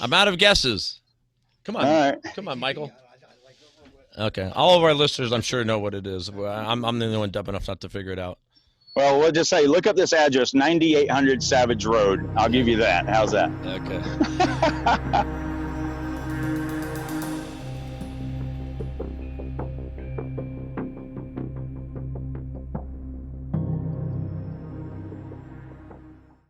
A: I'm out of guesses. Come on,
B: all right.
A: Come on, Michael. Okay, all of our listeners, I'm sure, know what it is. I'm the only one dumb enough not to figure it out.
B: Well, we'll just say, look up this address, 9800 Savage Road. I'll give you that. How's that?
A: Okay.